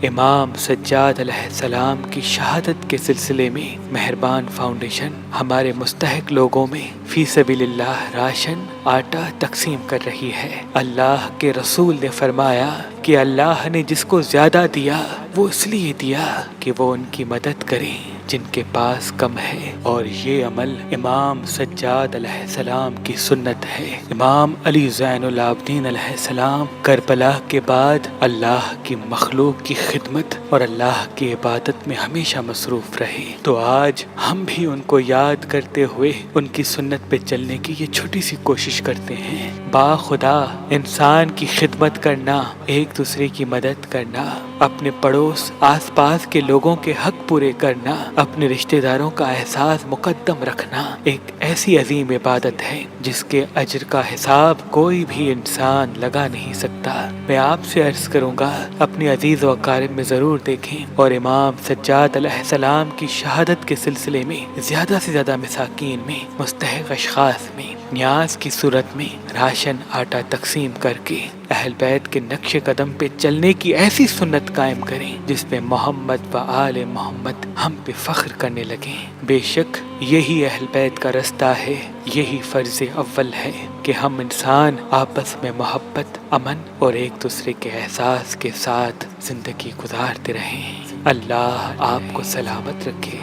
امام سجاد علیہ السلام کی شہادت کے سلسلے میں مہربان فاؤنڈیشن ہمارے مستحق لوگوں میں فی سبیل اللہ راشن آٹا تقسیم کر رہی ہے۔ اللہ کے رسول نے فرمایا کہ اللہ نے جس کو زیادہ دیا وہ اس لیے دیا کہ وہ ان کی مدد کرے جن کے پاس کم ہے، اور یہ عمل امام سجاد علیہ السلام کی سنت ہے۔ امام علی زین العابدین علیہ السلام کربلا کے بعد اللہ کی مخلوق کی خدمت اور اللہ کی عبادت میں ہمیشہ مصروف رہے، تو آج ہم بھی ان کو یاد کرتے ہوئے ان کی سنت پہ چلنے کی یہ چھوٹی سی کوشش کرتے ہیں۔ با خدا انسان کی خدمت کرنا، ایک دوسرے کی مدد کرنا، اپنے پڑوس آس پاس کے لوگوں کے حق پورے کرنا، اپنے رشتہ داروں کا احساس مقدم رکھنا ایک ایسی عظیم عبادت ہے جس کے اجر کا حساب کوئی بھی انسان لگا نہیں سکتا۔ میں آپ سے عرض کروں گا اپنے عزیز و اقارب میں ضرور دیکھیں، اور امام سجاد علیہ السلام کی شہادت کے سلسلے میں زیادہ سے زیادہ مساکین میں، مستحق اشخاص میں نیاز کی صورت میں راشن آٹا تقسیم کر کے اہل بیت کے نقش قدم پہ چلنے کی ایسی سنت قائم کریں جس پہ محمد و آل محمد ہم پہ فخر کرنے لگیں۔ بے شک یہی اہل بیت کا رستہ ہے، یہی فرض اول ہے کہ ہم انسان آپس میں محبت، امن اور ایک دوسرے کے احساس کے ساتھ زندگی گزارتے رہیں۔ اللہ آپ کو سلامت رکھے۔